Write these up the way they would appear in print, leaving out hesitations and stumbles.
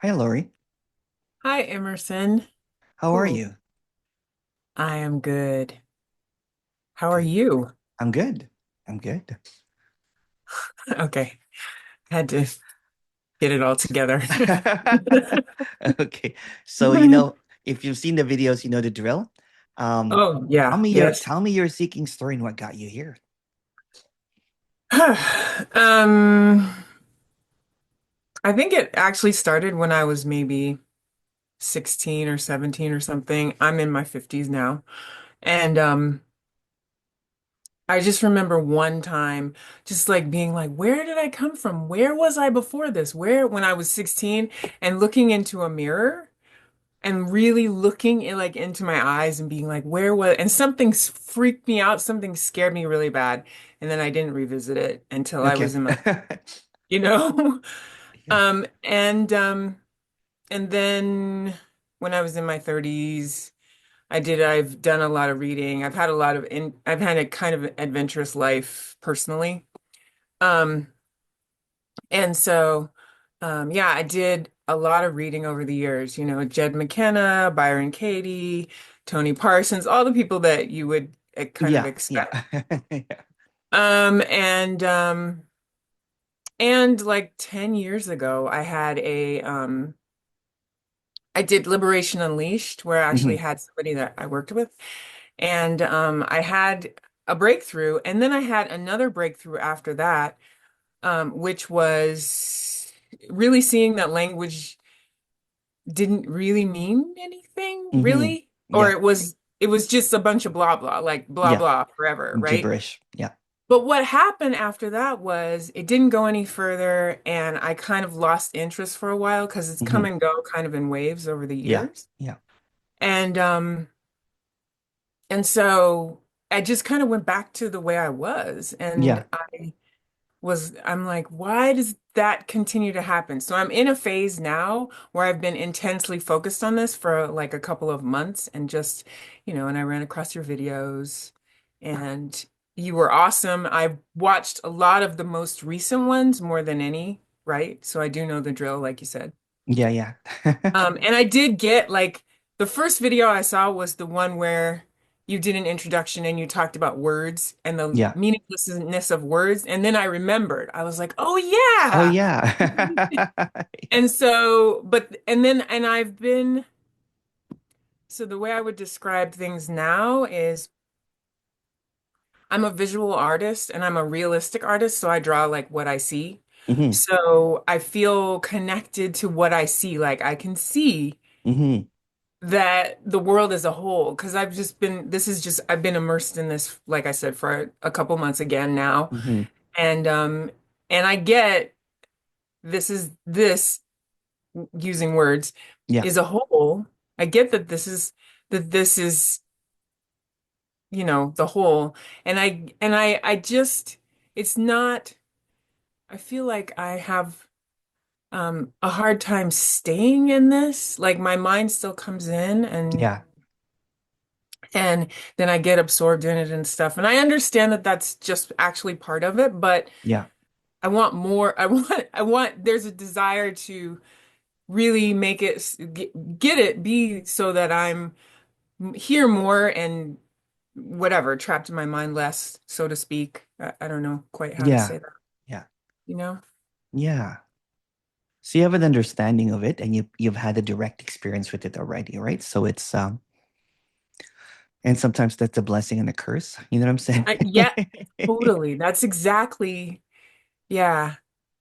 Hi, Lori. Hi, Emerson. How are Ooh, you? I am good. How are Good. you? I'm good. I'm good. Okay, had to get it all together. Okay. So, if you've seen the videos, you know the drill. Um, Oh, yeah, yes. tell me your seeking story and what got you here. Um, I think it actually started when I was maybe 16 or 17 or something. I'm in my 50s now. And I just remember one time just like being like, where did I come from? Where was I before this? Where, when I was 16 and looking into a mirror and really looking like into my eyes and being like, where was, and something freaked me out, something scared me really bad. And then I didn't revisit it until I Okay. was in my, you know? Yeah. Um, and um, and then when I was in my 30s, I've done a lot of reading. I've had a kind of adventurous life personally. Um, And so, yeah, I did a lot of reading over the years, Jed McKenna, Byron Katie, Tony Parsons, all the people that you would kind of Yeah. Yeah. expect. Um, and um, and like 10 years ago, I did Liberation Unleashed, where I actually Hmm. had somebody that I worked with, and I had a breakthrough, and then I had another breakthrough after that, which was really seeing that language didn't really mean anything, Hmm. really, or Yeah. it was just a bunch of blah blah, like blah Yeah. blah forever, right? Gibberish. Yeah. But what happened after that was it didn't go any further, and I kind of lost interest for a while because it's come Hmm. and go kind of in waves over the Yeah. years. Yeah. And so I just kind of went back to the way I was, and Yeah. I'm like, why does that continue to happen? So I'm in a phase now where I've been intensely focused on this for like a couple of months and just, and I ran across your videos and you were awesome. I've watched a lot of the most recent ones more than any, right? So I do know the drill, like you said. Yeah. Yeah. And I did get like the first video I saw was the one where you did an introduction and you talked about words and the Yeah. meaninglessness of words. And then I remembered, I was like, oh Oh, yeah. yeah. And so, and I've been, so the way I would describe things now is I'm a visual artist and I'm a realistic artist. So I draw like what I see. Hmm. So I feel connected to what I see. Like I can see Hmm. that the world as a whole, because I've been immersed in this, like I said, for a couple months again now. Hmm. And and I get this using words Yeah. is a whole. I get that this is, the whole. I just it's not I feel like I have a hard time staying in this. Like my mind still comes in Yeah. and then I get absorbed in it and stuff. And I understand that that's just actually part of it, but Yeah. I want more. There's a desire to really make it, get it, be so that I'm here more and whatever, trapped in my mind less, so to speak. I don't know quite how to Yeah. say that, Yeah. you know? Yeah. So you have an understanding of it and you've had a direct experience with it already, right? So it's and sometimes that's a blessing and a curse. You know what I'm saying? Yeah, totally. That's exactly, yeah.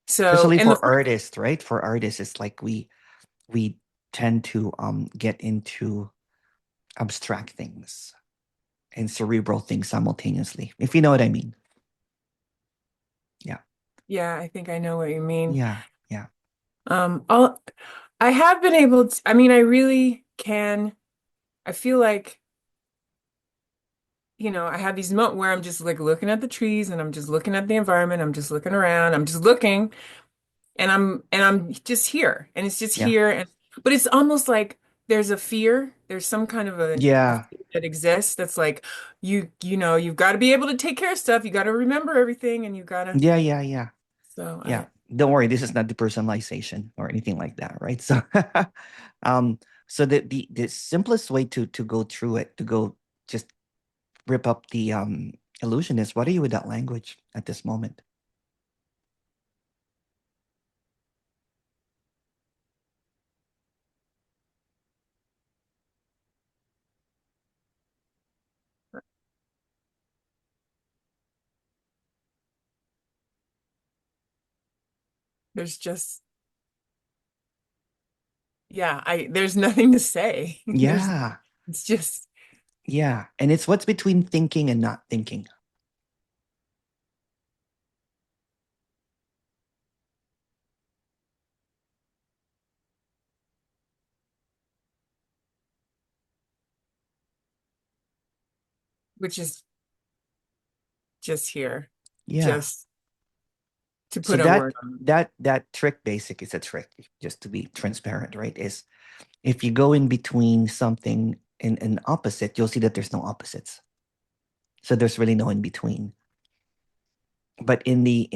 So, Especially and the for first, artists, right? For artists, it's like we tend to get into abstract things and cerebral things simultaneously, if you know what I mean. Yeah. yeah, I think I know what you mean. Yeah. Yeah. I'll, I have been able to, I mean, I really can. I feel like, I have these moments where I'm just like looking at the trees and I'm just looking at the environment. I'm just looking around. I'm just looking and I'm just here and it's just Yeah. here. But it's almost like there's a fear. There's some kind of a Yeah. fear that exists that's like, you've got to be able to take care of stuff. You got to remember everything and you got to, Yeah. Yeah. Yeah. so Yeah. don't worry, this is not depersonalization or anything like that, right? So, um, so the simplest way to go through it, to go just rip up the illusion is, what are you with that language at this moment? There's just, yeah, there's nothing to say. Yeah, It's just, yeah. And it's what's between thinking and not thinking, which is just here, yeah. just to So put a word on it. that trick basic is a trick, just to be transparent, right? Is if you go in between something in an opposite, you'll see that there's no opposites. So there's really no in between. But in the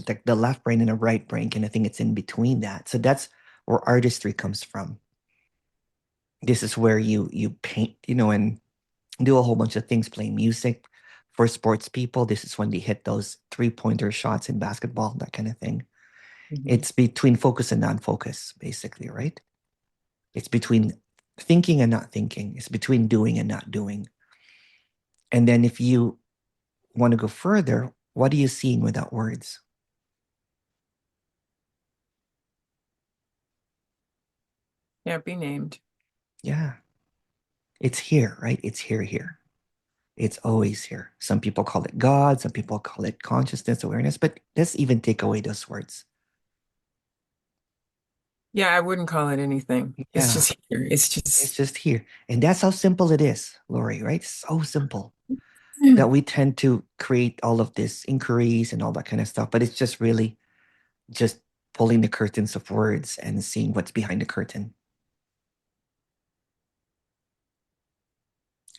like the left brain and the right brain kind of thing, it's in between that. So that's where artistry comes from. This is where you paint, and do a whole bunch of things, play music. For sports people, this is when they hit those three-pointer shots in basketball, that kind of thing. Mhm. It's between focus and non-focus, basically, right? It's between thinking and not thinking. It's between doing and not doing. And then if you want to go further, what are you seeing without words? Can't be named. Yeah, it's here, right? It's here. It's always here. Some people call it God, some people call it consciousness, awareness, but let's even take away those words. Yeah, I wouldn't call it anything. It's Yeah, just here. It's it's just, just here. And that's how simple it is, Lori, right? So simple that we tend to create all of this inquiries and all that kind of stuff, but it's just really just pulling the curtains of words and seeing what's behind the curtain.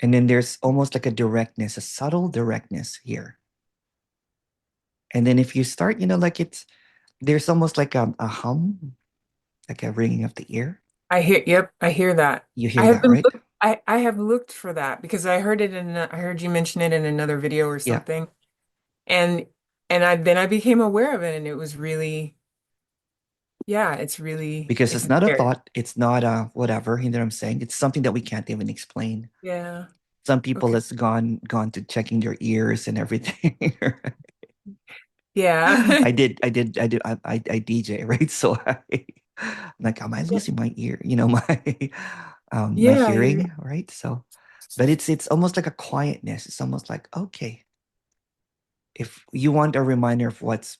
And then there's almost like a directness, a subtle directness here. And then if you start, like there's almost like a hum, like a ringing of the ear. yep, I hear that. You I hear have that, been right? I have looked for that because I heard you mention it in another video or Yeah. something. And then I became aware of it and it was really, yeah, Because it's it's not a there. thought, it's not a whatever, you know what I'm saying? It's something that we can't even explain. Yeah. Some people Okay. has gone to checking their ears and everything. Yeah. I DJ, right? So I'm like, am I losing my ear? My Yeah. hearing, right? So, but it's almost like a quietness. It's almost like, okay, if you want a reminder of what's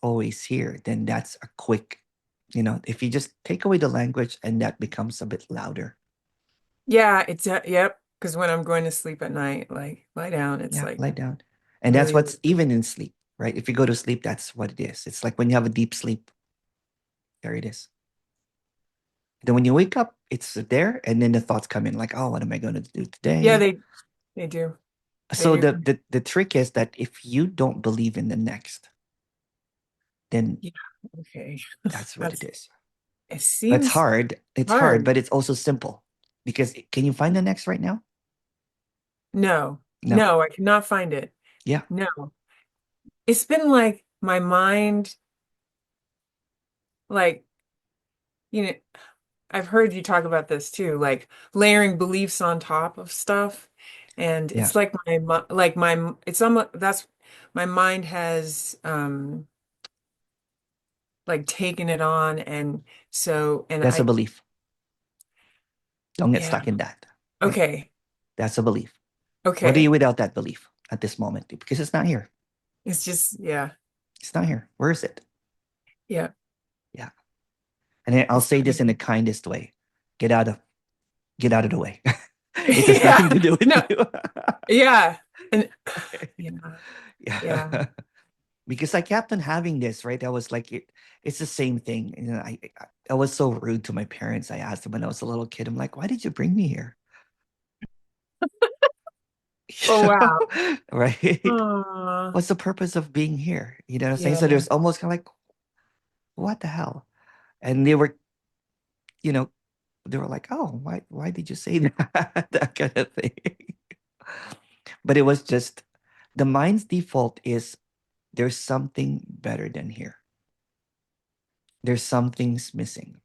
always here, then that's a quick, if you just take away the language and that becomes a bit louder. Yeah, it's yep. Because when I'm going to sleep at night, like lie down, it's Yeah, like lie down. And that's really, what's even in sleep, right? If you go to sleep, that's what it is. It's like when you have a deep sleep, there it is. Then when you wake up, it's there, and then the thoughts come in like, oh, what am I going to do yeah, today? they do. They So do. the trick is that if you don't believe in the next, then Yeah. Okay. that's what it That's is. it That's seems hard. It's hard, hard. but it's also simple. Because can you find the next right now? No. No. No, I cannot find it. Yeah. No. It's been like my mind, like, you know, I've heard you talk about this too, like layering beliefs on top of stuff. And Yeah. it's like it's almost that's my mind has like taken it on and so and That's a I belief. Don't get yeah, stuck in that. Right. okay. That's a belief. What are you Okay. without that belief at this moment? Because it's not here. It's just yeah. It's not here. Where is it? Yeah. Yeah. And then I'll It's say this in the kindest way. Get out of get out of the way. It has yeah. nothing to do with No. you. Yeah. And yeah. Yeah. Yeah. Because I kept on having this, right? I was like, it's the same thing. I was so rude to my parents. I asked them when I was a little kid, I'm like, why did you bring me here? Oh wow. Right? Aw. What's the purpose of being here? You know what I'm saying? So Yeah. there's almost kind of like, what the hell? And they were, you know, they were like, oh, why did you say that? That kind of thing. But it was just the mind's default is there's something better than here. There's something's missing.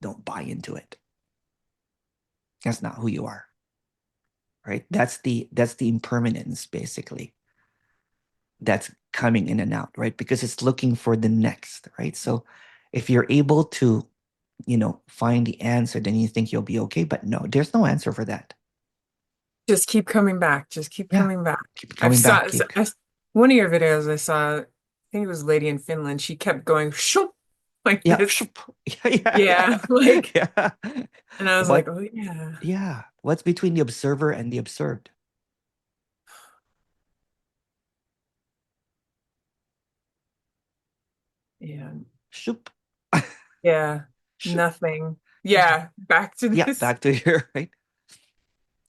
Don't buy into it. That's not who you are, right? That's the impermanence basically. That's coming in and out, right? Because it's looking for the next, right? So if you're able to, find the answer, then you think you'll be okay. But no, there's no answer for that. Just keep coming back. Just keep Yeah. coming back. Keep I've coming back. saw one of your videos I saw, I think it was a lady in Finland. She kept going shoop like Yeah. this. Yeah, yeah, Yeah, yeah. like, Yeah. and I was like, What oh yeah, yeah. What's between the observer and the observed? yeah, Shoop. yeah, Shoop. nothing. Yeah, back to Yeah, this. back to here, right?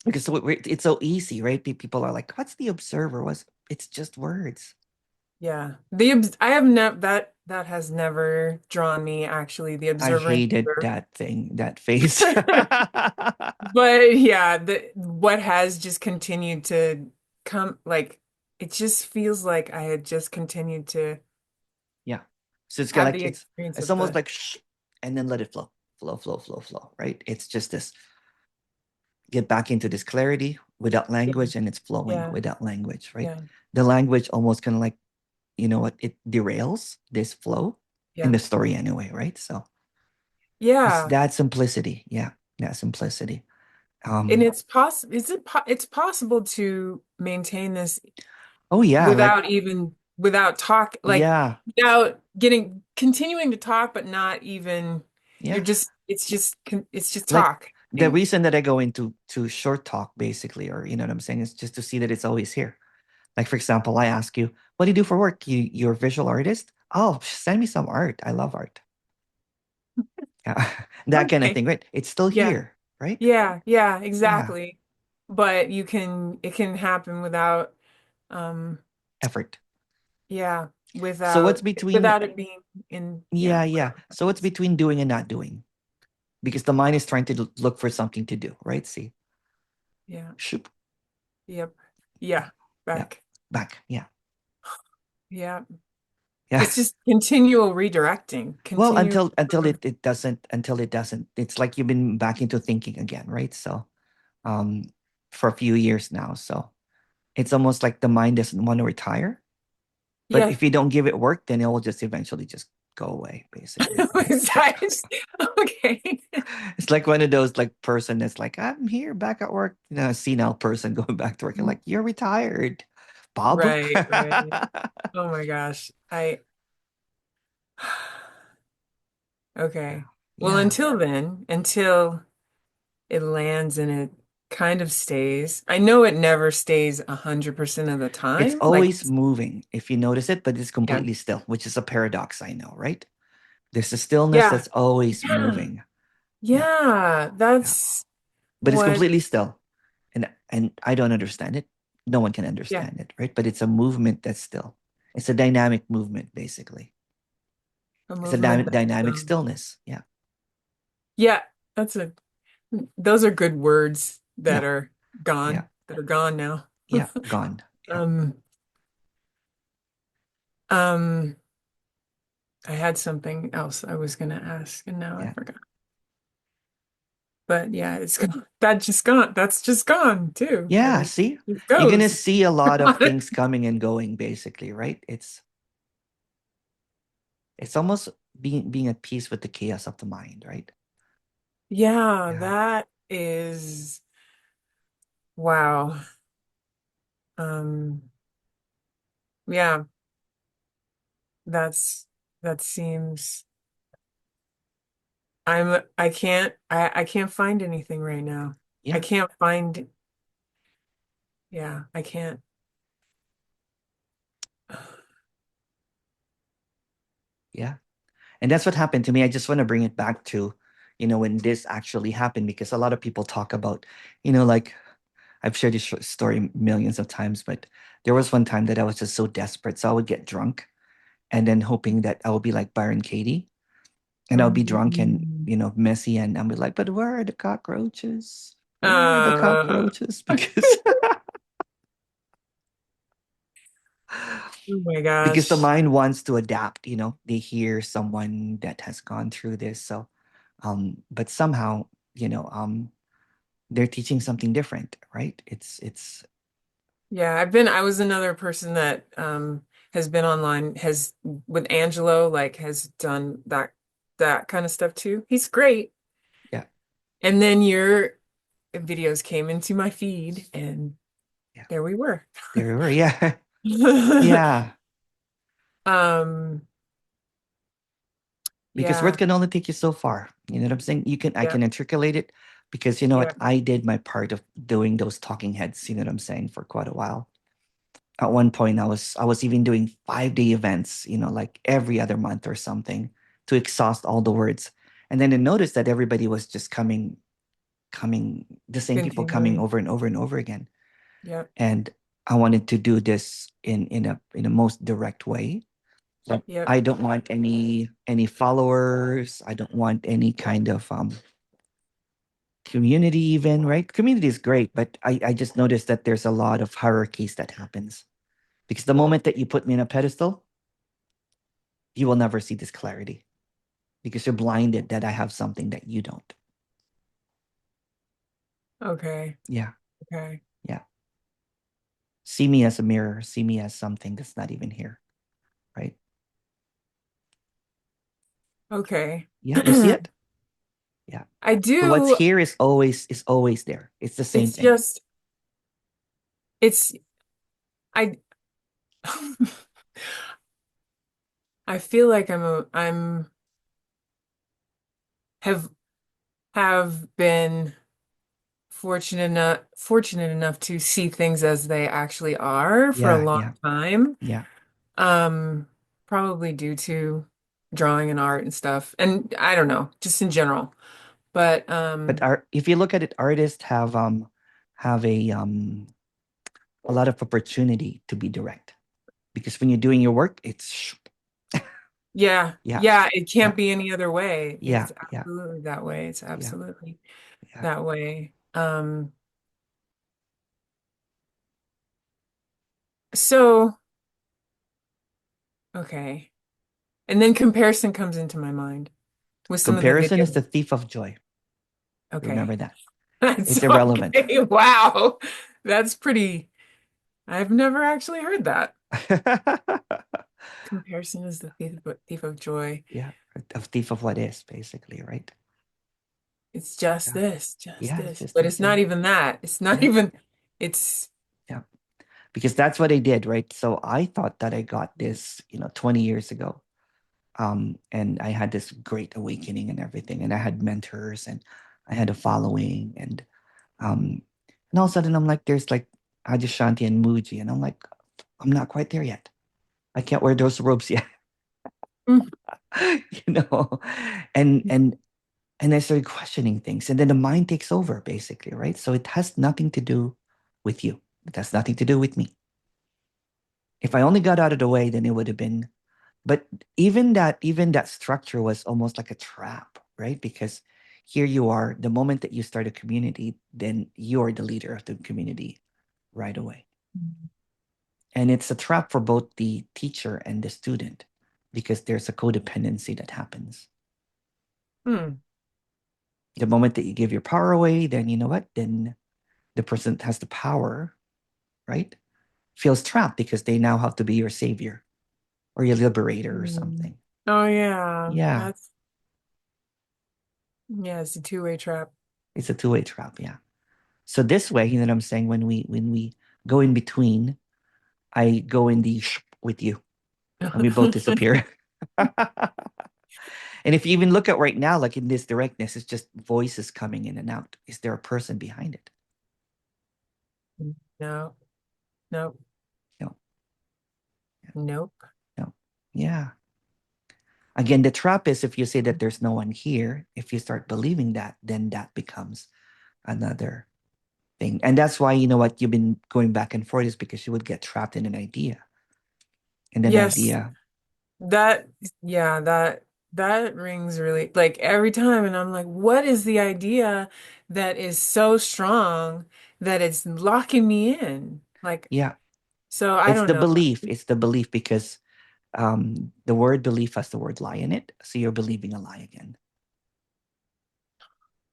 Because so it's so easy, right? People are like, "What's the observer?" Was it's just words. Yeah, I have never that has never drawn me actually. The I observer and hated observed. that thing, that face. But yeah, the what has just continued to come, like it just feels like I had just continued to Yeah. So it's kind of have like the experience it's of almost the, like shh, and then let it flow, flow, flow, flow, flow. Right? It's just this get back into this clarity without yeah, language, and it's flowing yeah, without language. Right? yeah, The language almost kind of like what it derails this flow in yeah, the story anyway. Right? So it's yeah. that simplicity. Yeah, that simplicity. And Um. it's possible, it's possible to maintain this Oh yeah. Like without even without talk, like yeah, without getting continuing to talk, but not even you're yeah. just it's just Like talk. I the think. reason that I go into to short talk basically, or you know what I'm saying, is just to see that it's always here. Like for example, I ask you, "What do you do for work? You're a visual artist? Oh, send me some art. I love art." Yeah. That kind of Okay. thing, right? It's still Yeah. here, right? Yeah. Yeah. Yeah. Exactly. But it can happen without, um, Effort. yeah, So what's between without it being in, yeah, yeah, yeah. whatever that So what's means. between doing and not doing? Because the mind is trying to look for something to do, right? See. Yeah. Shoop. Yep. Yeah. Yeah. Back. Back. Yeah. Yeah. Yeah. It's just continual redirecting, Well, continual. until it doesn't. It's like you've been back into thinking again, right? So um for a few years now. So it's almost like the mind doesn't want to retire. But Yeah. if you don't give it work, then it will just eventually just go away, basically, right? So Okay. it's like one of those like person that's like, I'm here back at work, senile person going back to work. And like, you're retired, Bob. Right, right. Oh my gosh. Yeah. Okay. Well, Yeah. until then, until it lands and it kind of stays. I know it never stays 100% of the It's time. Like, always moving if you notice it, but it's yeah. completely still, which is a paradox, I know, right? There's a stillness Yeah. that's always Yeah. moving. Yeah. Yeah. Yeah. That's But it's what, completely still. And I don't understand it. No one can yeah, understand it, right? But it's a movement that's still. It's a dynamic movement, basically. a It's a movement that's, dynamic stillness. Yeah, yeah, that's those are good words yeah, yeah, that are gone now. yeah. Gone. Yeah, Um, um, I had something else I was gonna ask and now I yeah, forgot. But yeah, it's gone. That just gone. That's just gone too. yeah. Everything See, just you're gonna goes. see a lot of things coming and going, basically, right? It's almost being at peace with the chaos of the mind, right? Yeah, Yeah, that is wow. Um, yeah, that's that seems I can't find anything right now. I yeah, can't find yeah, I can't. yeah. And that's what happened to me. I just want to bring it back to, when this actually happened, because a lot of people talk about, like I've shared this story millions of times, but there was one time that I was just so desperate. So I would get drunk and then hoping that I'll be like Byron Katie, and I'll be drunk and Mm. messy, and I'll be like, but where are the cockroaches? Where are the Uh, cockroaches? Because oh my because the gosh. mind wants to adapt, they hear someone that has gone through this. So but somehow, they're teaching something different, right? It's Yeah, I was another person that has been online, has with Angelo, like has done that kind of stuff too. He's great. Yeah, And then your videos came into my feed and yeah, there we were. there we were. Yeah. Yeah, Um, because words yeah, can only take you so far. You know what I'm saying? I yeah, can articulate it, because you know yeah. what, I did my part of doing those talking heads, you know what I'm saying, for quite a while. At one point, I was even doing 5-day events, like every other month or something, to exhaust all the words. And then I noticed that everybody was just coming, the same people coming Continuing. over and over and over again. Yep, And I wanted to do this in a most direct way. Like, yep. I don't want any followers. I don't want any kind of community even, right? Community is great, but I just noticed that there's a lot of hierarchies that happens. Because the moment that you put me in a pedestal, you will never see this clarity, because you're blinded that I have something that you don't. Okay, Yeah, okay, yeah. See me as a mirror. See me as something that's not even here, right? okay. Yeah, you see it? Yeah. I So what's do. here is always there. It's the same It's thing. just, it's, I, I feel like have been fortunate enough to see things as they actually are for a Yeah, long yeah, time. yeah. Um, Probably due to drawing and art and stuff. And I don't know, just in general. But But if you look at it, artists have a lot of opportunity to be direct, because when you're doing your work, it's yeah, yeah, yeah, it yeah, can't be any other way. yeah, It's yeah, absolutely that way. It's yeah, absolutely yeah. that way. So okay. And then comparison comes into my mind with some of the Comparison is videos. the thief of joy. Remember Okay. that. It's That's irrelevant. okay. Wow. That's pretty. I've never actually heard that. Comparison is the thief of joy. Yeah, a thief of what is, basically, right? It's just Yeah, this, just yeah, it's this. just But this. it's not even that. It's not Yeah, even, it's, yeah, because that's what I did, right? So I thought that I got this, 20 years ago. And I had this great awakening and everything, and I had mentors, and I had a following, um, and all of a sudden I'm like, there's like Adyashanti and Muji, and I'm like, I'm not quite there yet. I can't wear those robes yet, mm, you know, and and and I started questioning things, and then the mind takes over, basically, right? So it has nothing to do with you. It has nothing to do with me. If I only got out of the way, then it would have been. But even that structure was almost like a trap, right? Because here you are, the moment that you start a community, then you're the leader of the community right away. And it's a trap for both the teacher and the student, because there's a codependency that happens. mm, The moment that you give your power away, then you know what? Then the person that has the power, right, feels trapped, because they now have to be your savior or your liberator or mm. something. Oh yeah. Yeah, That's, yeah, it's a two-way trap. it's a two-way trap. Yeah. So this way, you know what I'm saying? When we go in between, I go in the with you, and we both disappear. And if you even look at right now, like in this directness, it's just voices coming in and out. Is there a person behind it? No, no, No, nope. no. Yeah. Again, the trap is, if you say that there's no one here, if you start believing that, then that becomes another thing. And that's why, you know what, you've been going back and forth, is because you would get trapped in an idea. And an Yes, idea. That, yeah, that rings really like every time, and I'm like, what is the idea that is so strong that it's locking me in? Like, Yeah, so I it's don't the know. belief. It's the belief because the word belief has the word lie in it. So you're believing a lie again.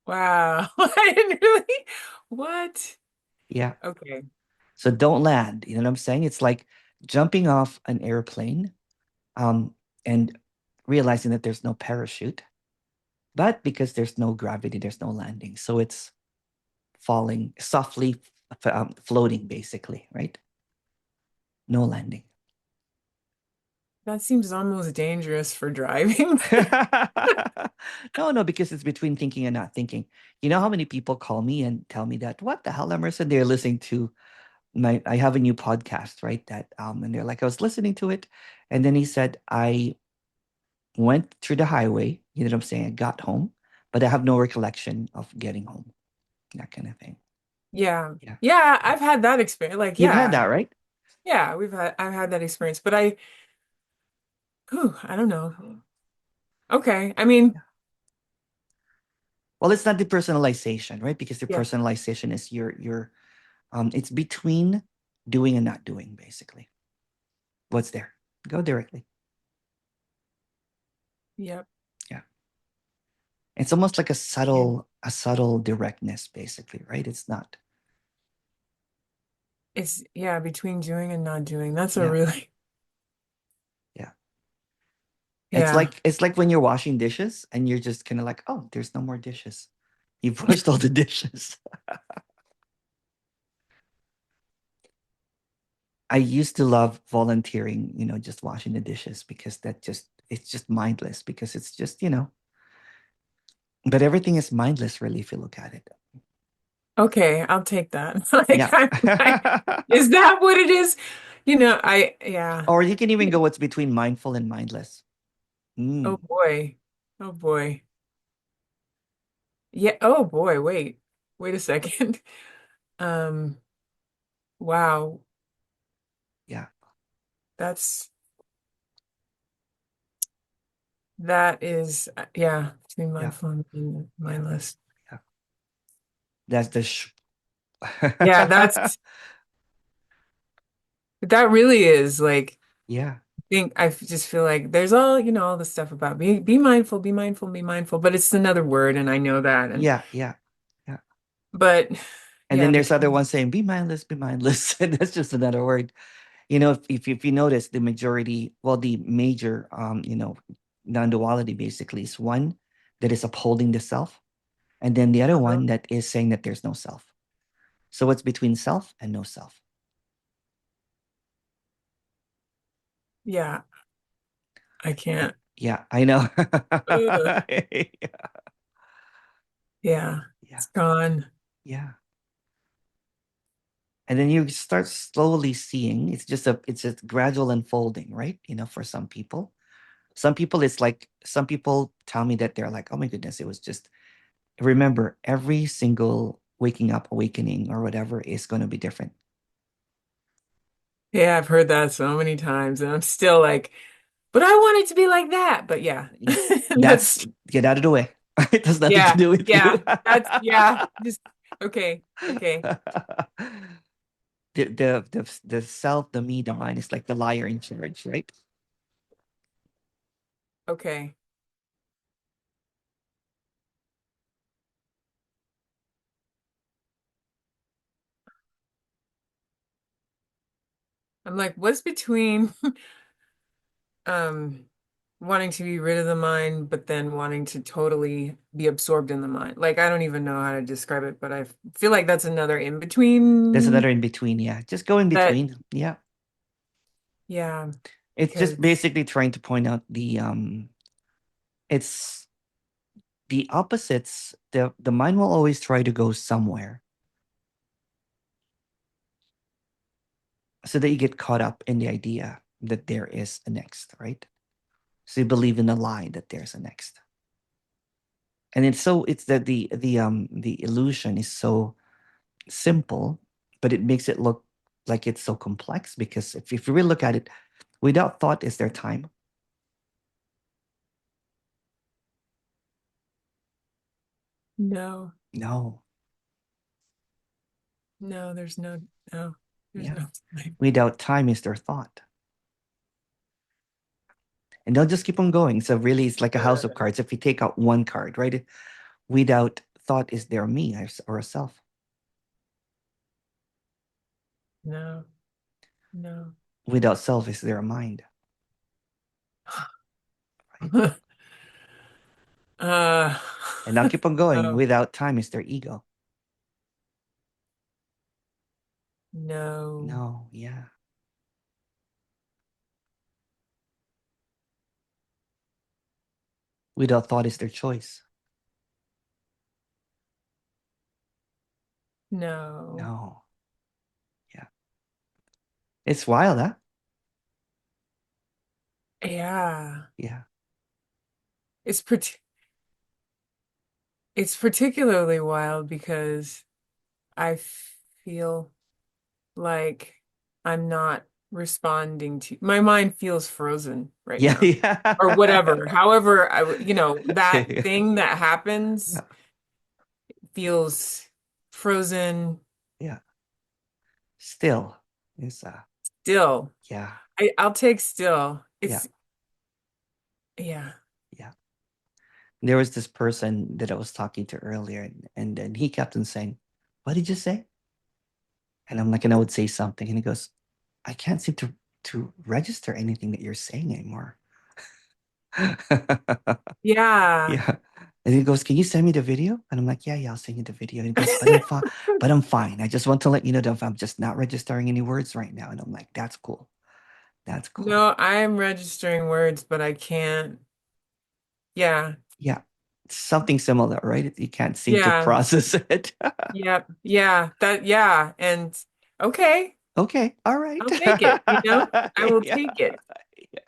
Wow. I didn't really, what? Yeah. Okay. So don't land. You know what I'm saying? It's like jumping off an airplane um, and realizing that there's no parachute, but because there's no gravity, there's no landing. So it's falling softly, floating basically, right? No landing. That seems almost dangerous for driving. No, no, because it's between thinking and not thinking. You know how many people call me and tell me that, what the hell, Emerson? They're listening to I have a new podcast, right? That and they're like, I was listening to it, and then he said, I went through the highway, you know what I'm saying? I got home, but I have no recollection of getting home. That kind of thing. Yeah. Yeah. Yeah, Yeah. I've had that experience. Like, You've had yeah. that, right? Yeah, I've had that experience, but I don't know. Okay. I mean, Yeah. Well, it's not depersonalization, right? Because yeah. depersonalization is your it's between doing and not doing, basically. What's there? Go directly. Yep. Yeah. It's almost like Yeah. a subtle directness, basically, right? It's not. It's yeah, between doing and not doing. That's a Yeah. really Yeah. yeah. It's like when you're washing dishes and you're just kind of like, oh, there's no more dishes. You've washed all the dishes. I used to love volunteering, you know, just washing the dishes because it's just mindless because it's just, you know, but everything is mindless really if you look at it. Okay, I'll take that. Yeah. Is that what it is? Yeah. Or you can even go what's between mindful and mindless. Oh Mm, boy. Oh boy. Yeah. Oh boy. Wait. Wait a second. Um, wow. yeah. That's that is yeah, between Yeah. mindful and Yeah. mindless. Yeah. That's the sh Yeah, that really is like yeah. just feel like there's all the stuff about be mindful, be mindful, be mindful, but it's another word and I know that and Yeah. Yeah. Yeah. but And yeah, then there's other between ones saying, be mindless, be mindless. And that's just another word. You know, if you notice the majority, well, the major, you know, non-duality basically is one that is upholding the self, and then the other uh-huh. one that is saying that there's no self. So what's between self and no self? Yeah, I can't. Yeah, I know. Ugh. Yeah, Yeah, yeah, it's gone. yeah. And then you start slowly seeing it's a gradual unfolding, right? You know, for some people. Some people it's like some people tell me that they're like, oh my goodness, it was just remember every single waking up awakening or whatever is going to be different. Yeah, I've heard that so many times and I'm still like, but I want it to be like that. But yeah, That's that's get out of the way. It has nothing to yeah, do with you. yeah, that's yeah, just okay, okay, The self, the me, the mind is like the liar in charge, right? okay. I'm like, what's between um wanting to be rid of the mind, but then wanting to totally be absorbed in the mind? Like, I don't even know how to describe it, but I feel like that's another in There's between another in between, yeah. Just go in that, between. Yeah. yeah, It's just because basically trying to point out it's the opposites. The mind will always try to go somewhere so that you get caught up in the idea that there is a next, right? So you believe in the lie that there's a next. And it's that the illusion is so simple, but it makes it look like it's so complex because if you really look at it, without thought is there time. No, No. no, no, there's Yeah. no time. Without time is their thought. And they'll just keep on going. So really it's like a house of cards. If you take out one card, right? Without thought is there me or a self. No, no. Without self is there a mind, right? Uh, And I'll keep on going. no, Without time is their ego. no. No, yeah. Without thought is their choice. No. No. Yeah. It's wild, huh? Yeah. Yeah. It's it's particularly wild because I feel like I'm not responding to my mind feels frozen right Yeah, now or whatever. yeah. However, that Yeah. thing that happens Yeah. feels frozen Yeah. Still is still. yeah. I'll take still. Yeah. It's yeah. Yeah. There was this person that I was talking to earlier, and then he kept on saying, "What did you say?" And I'm like, and I would say something, and he goes, "I can't seem to register anything that you're saying anymore." Yeah. Yeah. And he goes, "Can you send me the video?" And I'm like, "Yeah, yeah, I'll send you the video." And he goes, "But I'm fine. But I'm fine. I just want to let you know that I'm just not registering any words right now." And I'm like, "That's cool. That's cool." No, I'm registering words, but I can't. Yeah. Yeah. Something similar, right? You can't seem to Yeah. process it. Yep. Yeah. Yeah. And okay, Okay. All right. I'll take it, I will Yeah. take it. Yeah.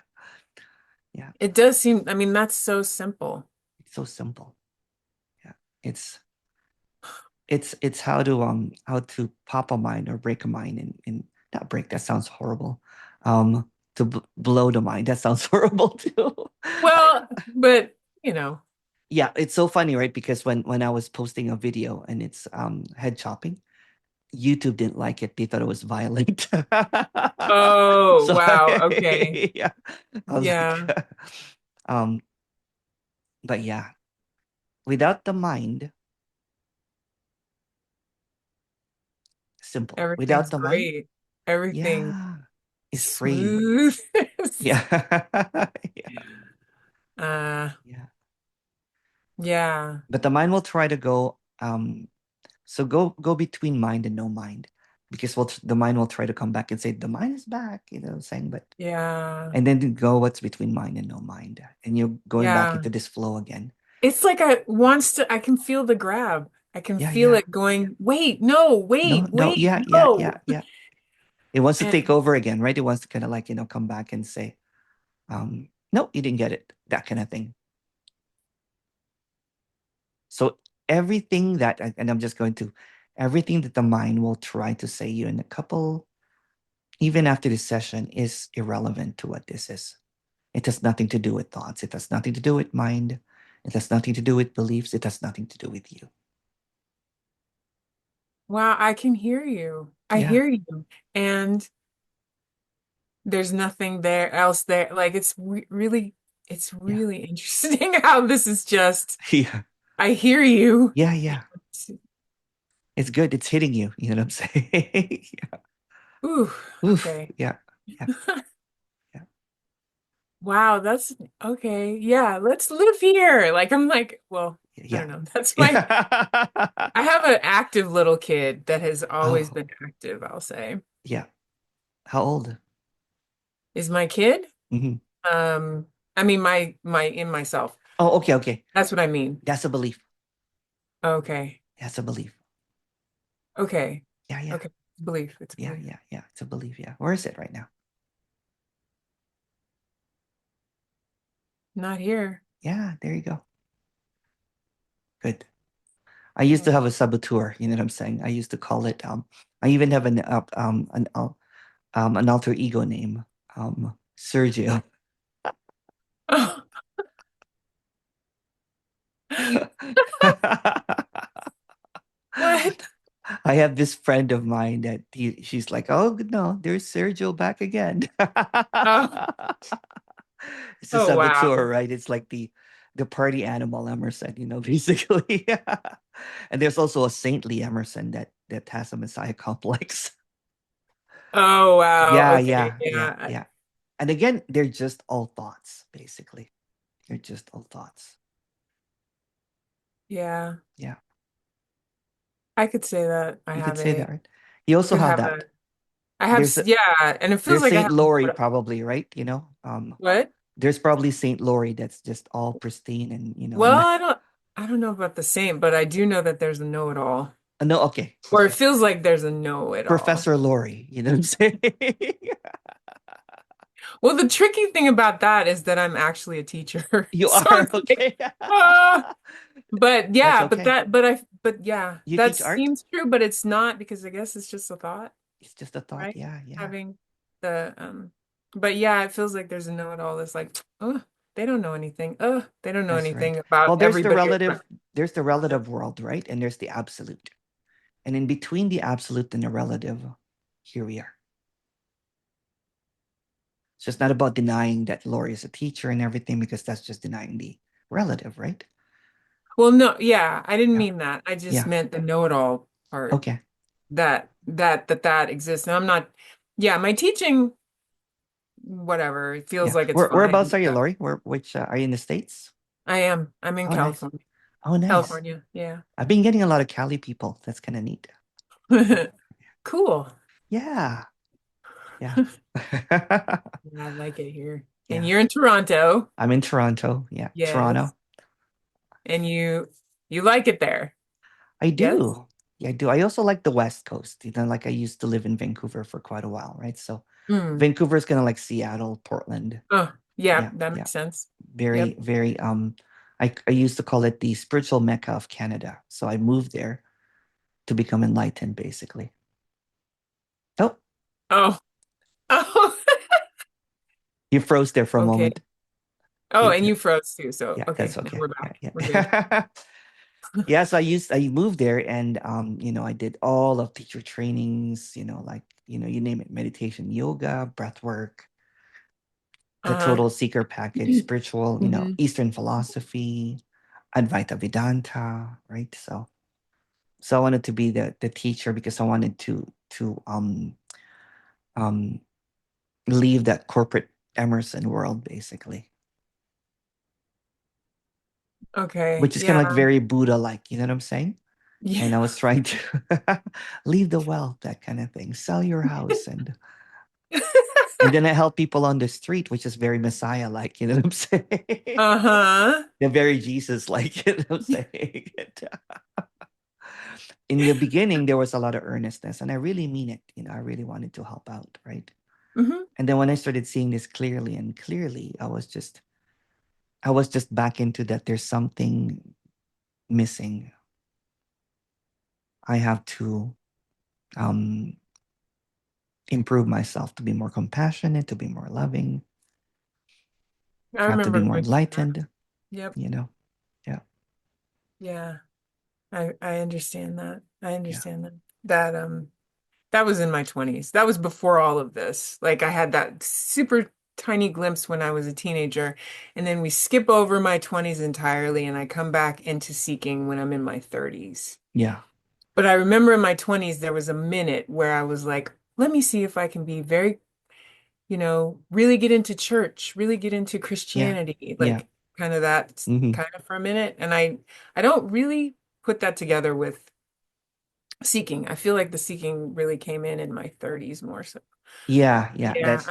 Yeah. It does seem, that's so simple. It's so simple. Yeah. It's it's how to pop a mind or break a mind and not break, that sounds horrible. To blow the mind, that sounds horrible too. Well, but Yeah, it's so funny, right? Because when I was posting a video and it's head chopping, YouTube didn't like it. They thought it was violent. oh, So wow. Okay. yeah, I was like, Yeah. um, but yeah, without the mind, simple. Without Everything's the mind, great. Everything yeah, is free. smooth. Yeah, yeah, Uh, yeah. yeah. But the mind will try to go. So go between mind and no mind, because the mind will try to come back and say the mind is back. You know what I'm saying? But Yeah. and then to go what's between mind and no mind, and you're going back Yeah. into this flow again. It's like I can feel the grab. I can Yeah, feel yeah. it going, wait, no, No, no, wait, yeah, yeah, no. yeah, yeah. It wants to take And over again, right? It wants to kind of like, come back and say, no, you didn't get it, that kind of thing. So everything that, and I'm just going to, everything that the mind will try to say you in a couple, even after this session, is irrelevant to what this is. It has nothing to do with thoughts. It has nothing to do with mind. It has nothing to do with beliefs. It has nothing to do with you. wow, I can hear you. I Yeah, hear you. And there's nothing there else there. Like it's yeah, really interesting how this is just, yeah, I hear you. yeah, yeah. It's good. It's hitting you. You know what I'm saying? Ooh, Oof. okay. Yeah, yeah, yeah, Wow, that's okay. Yeah, let's live here. Like I'm like, well, I yeah, don't know. That's my yeah. I have an active little kid that has always Oh, been active, I'll say. yeah. How old? Is my kid? Hmm. Um, I mean my in myself. Oh, okay, okay. That's what I mean. That's a belief. Okay. That's a belief. Okay. Yeah, yeah, Okay. Belief. It's a yeah, belief. yeah, yeah. It's a belief. Yeah. Where is it right now? Not here. Yeah, there you go. Good. I used to Oh. have a saboteur. You know what I'm saying? I used to call it. I even have an alter ego name. Sergio. I have this friend of mine that she's like, oh no, there's Sergio back again. Oh, It's a oh saboteur, wow. right? It's like the party animal Emerson, basically. And there's also a saintly Emerson that has a messiah complex. Oh wow. Yeah, Okay. yeah, yeah, Yeah. yeah. And again, they're just all thoughts, basically. They're just all thoughts. Yeah. Yeah, I could say that I you could have say that, a right? You also could have have that. a I have There's a yeah, and it feels there's like I Saint have Lori a probably, right? what? There's probably Saint Lori that's just all pristine and Well, I don't know about the same, but I do know that there's a know-it-all. no, okay, Or it okay. feels like there's a know-it-all. Professor Lori, you know what I'm saying? Well, the tricky thing about that is that I'm actually a teacher. You So are it's like, okay. ah. But That's yeah, okay. but yeah, You that teach art? seems true, but it's not because I guess it's just a thought, It's just a thought. right? Yeah, yeah. Having the but yeah, it feels like there's a know-it-all that's like, oh, they don't know anything. Oh, they don't know That's right. anything Well, about everybody. there's the relative world, right? And there's the absolute. And in between the absolute and the relative, here we are. So it's not about denying that Lori is a teacher and everything, because that's just denying the relative, right? Well, no, yeah, I didn't Yeah. mean that. I just Yeah. meant the know-it-all part Okay. that exists. And I'm not, yeah, my teaching, whatever, it feels Yeah. like it's Whereabouts fine. are you, Yeah, Lori? Which are you in the States? I am. I'm in Oh, nice. California. Oh, nice. California, yeah. I've been getting a lot of Cali people. That's kind of neat. Cool. Yeah. Yeah. Yeah, I like it here. And Yeah. you're in Toronto. I'm in Toronto. Yeah. Yes. Toronto. And you like it there. I Yes? do. Yeah, I do. I also like the West Coast. Like I used to live in Vancouver for quite a while, right? So Hmm. Vancouver is kind of like Seattle, Portland. Oh, yeah, Yeah, that yeah. makes sense. Very, Yep. very I used to call it the spiritual mecca of Canada. So I moved there to become enlightened, basically. Oh, Oh. Oh. you froze there for a Okay. moment. Oh, You, and you froze too. So, yeah, that's okay, now okay. we're Yeah, back. We're good. yeah. Yeah, so I moved there and I did all of teacher trainings, like, you name it, meditation, yoga, breath work, the Uh-huh. total seeker package, spiritual, Hmm. Eastern philosophy, Advaita Vedanta, right? So I wanted to be the teacher because I wanted to um leave that corporate Emerson world, basically, Okay. which is kind of like Yeah. very Buddha like, you know what I'm saying? And I Yeah. was trying to leave the wealth, that kind of thing, sell your house, and then I help people on the street, which is very Messiah like, you know what I'm saying? Uh-huh. They're very Jesus like, you know what I'm saying? In the beginning, there was a lot of earnestness, and I really mean it. I really wanted to help out, right? Hmm. And then when I started seeing this clearly and clearly, I was just back into that. There's something missing. I have to um, improve myself to be more compassionate, to be more loving. I I have to be remember more going through that. enlightened. Yep. You know, yeah, Yeah. I understand that. I yeah, understand that. That was in my 20s. That was before all of this. Like I had that super tiny glimpse when I was a teenager, and then we skip over my 20s entirely and I come back into seeking when I'm in my 30s. yeah, But I remember in my 20s there was a minute where I was like, let me see if I can be very, really get into church, really get into yeah, Christianity, yeah. like kind of that Hmm. kind of for a minute. And I don't really put that together with seeking. I feel like the seeking really came in my 30s more so. Yeah, yeah. Yeah, That's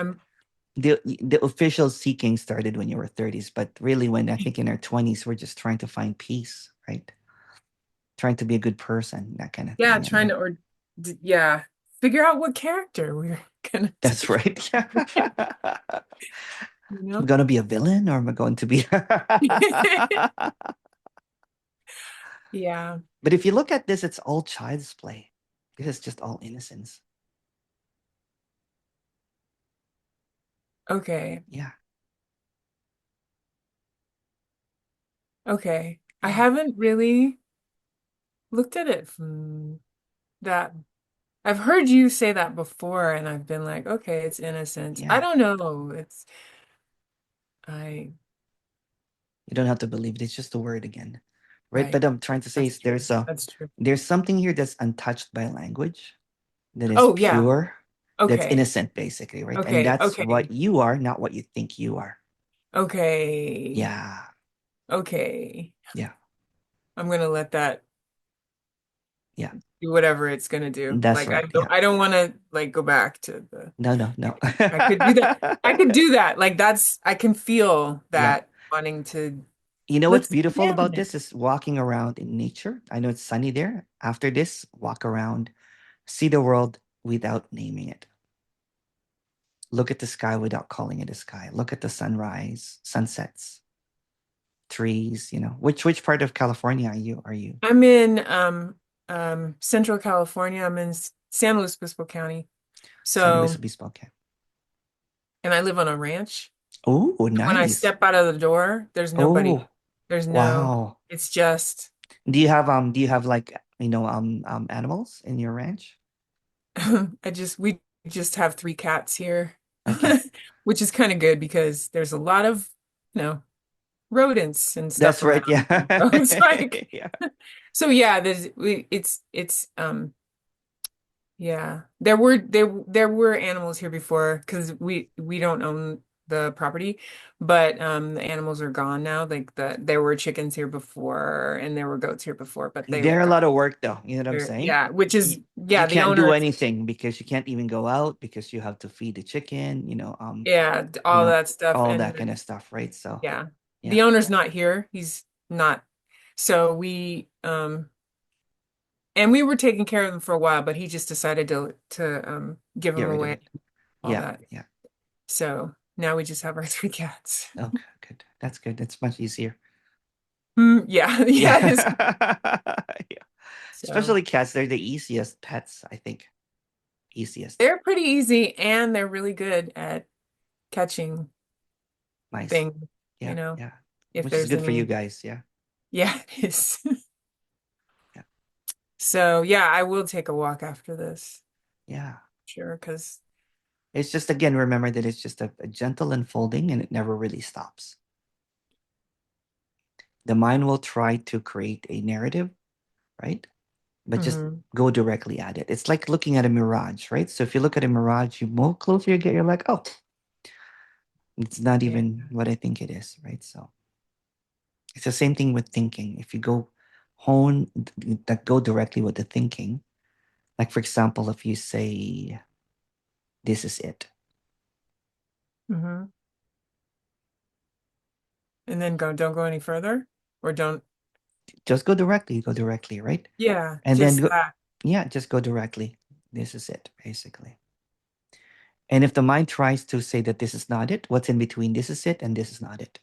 the official seeking started when you were 30s, but really when I think in our 20s, we're just trying to find peace, right? Trying to be a good person, that kind of yeah, thing. trying And to yeah, figure out what character we're gonna that's take. right. You I'm know? gonna be a villain or am I going to be Yeah. But if you look at this, it's all child's play. This is just all innocence. Okay. Yeah, Okay. I yeah. haven't really looked at it from. that I've heard you say that before, and I've been like, okay, it's innocence. I Yeah. don't know. It's I You don't have to believe it. It's just a word again. Right? right. But I'm trying to say That's is true. That's true. there's something here that's untouched by language, that is Oh yeah. pure, that's Okay. innocent basically, right? And Okay. that's Okay. what you are, not what you think you are. Okay. Yeah. Okay. Yeah. I'm gonna let that Yeah. do whatever it's gonna do. That's Like right. Yeah. I don't want to like go back to the No, no, no. I could do that. I could do that. Like that's I can feel Yeah. that wanting to You know what's let's beautiful examine about it. this is walking around in nature. I know it's sunny there. After this, walk around, see the world without naming it. Look at the sky without calling it a sky. Look at the sunrise, sunsets, trees, you know. Which part of California are you? Are you? I'm in Central California. I'm in San Luis Obispo County. San Luis So, Obispo. Okay. and I live on a ranch. Oh, When I nice. step out of the door, there's nobody. Oh, There's no, wow. it's just Do you have like, animals in your ranch? we just have three cats here, Okay. which is kind of good because there's a lot of, you know, rodents and stuff That's right. around. Yeah. So it's like, Yeah. so yeah, it's yeah. There were animals here before because we don't own the property, but the animals are gone now. Like there were chickens here before and there were goats here before, but they They're all a got lot of work though. You know what I'm saying? yeah, which You, is you yeah, the can't do owners anything because you can't even go out because you have to feed the chicken, yeah, all that stuff all that and kind of stuff, right? So, yeah. yeah, The owner's not here. He's not. So and we were taking care of them for a while, but he just decided to give get them rid of away, it. all Yeah, that. yeah. So now we just have our three cats. Okay, good. That's good. That's much easier. Yeah, yeah, it is. Yeah. Yeah. So Especially cats, they're the easiest pets, I think. Easiest. they're pretty easy and they're really good at catching Nice. things, you Yeah, know, yeah. if Which is there's good for you any. guys. Yeah, Yeah, it is. yeah, So yeah, I will take a walk after this, yeah. sure, because It's just, again, remember that it's just a gentle unfolding and it never really stops. The mind will try to create a narrative, right? But just hmm go directly at it. It's like looking at a mirage, right? So if you look at a mirage, you move closer, you're like, oh, it's not yeah. even what I think it is, right? So it's the same thing with thinking. If you go hone that go directly with the thinking, like for example, if you say, this is it, hmm And then don't go any further or don't, just go directly, right? yeah, And then just go, that. yeah, just go directly. This is it, basically. And if the mind tries to say that this is not it, what's in between this is it and this is not it?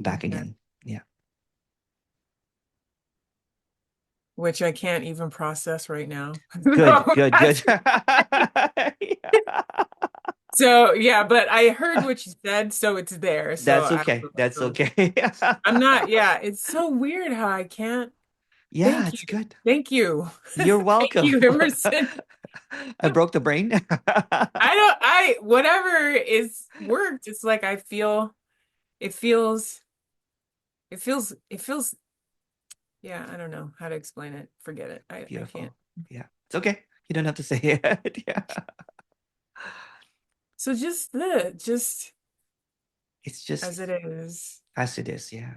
Back Okay. again. Yeah. Which I can't even process right now. Good, good, good. So yeah, but I heard what you said, so it's there. So That's I okay. don't That's know. okay. I'm not, yeah, it's so weird how I can't. Yeah, Thank you. it's good. Thank you. You're Thank welcome. you, Emerson. I broke the brain. Whatever is worked, it's like I feel, it feels, it feels, yeah, I don't know how to explain it. Forget it. I can't. Beautiful. Yeah. It's okay. You don't have to say it. Yeah. So just It's just as it is. as it is. Yeah.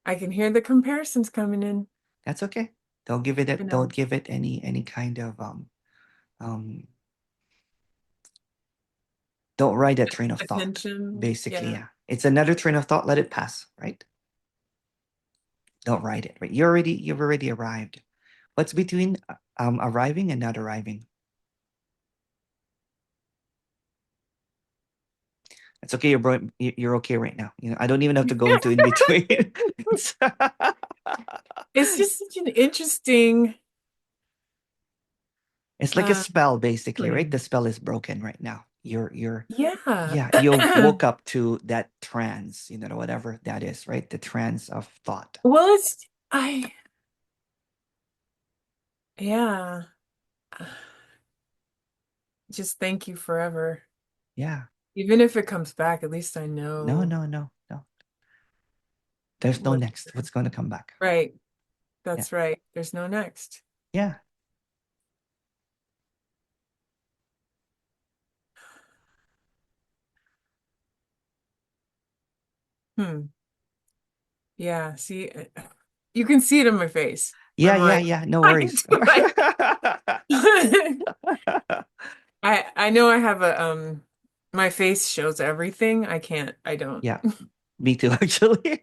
I can hear the comparisons coming in, That's okay. you Don't know, give it any kind of um don't ride that train of thought. attention. Basically, Yeah. yeah. It's another train Okay. of thought. Let it pass, right? Don't ride it, right? You've already arrived. What's between arriving and not arriving? It's okay. You're okay right now. I don't even have to go into in between. it's, It's just such an interesting it's like a uh spell, basically, right? The feeling. spell is broken right now. Yeah. Yeah, you woke up to that trance, whatever that is, right? The trance of thought. Well, I, yeah, just thank you forever. Yeah. Even if it comes back, at least I No, know no, no, no. There's no what, next. What's going to come back? right. Yeah. That's right. There's no next. Yeah. Hmm. Yeah. See, you can see it in my face. Yeah, I'm yeah, like, yeah. No trying worries. to like, I know I have my face shows everything. I don't. Yeah, me too, actually.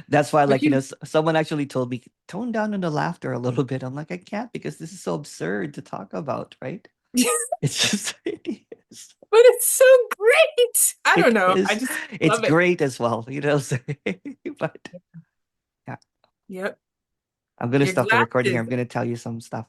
That's why, But like, you, someone actually told me, tone down on the laughter a little bit. I'm like, I can't because this is so absurd to talk about, right? but It's just, it is. it's so great. I don't It know. I is. just It's love it. great as well, so, but yeah, Yep. I'm gonna Your stop the recording here. glasses. I'm gonna tell you some stuff.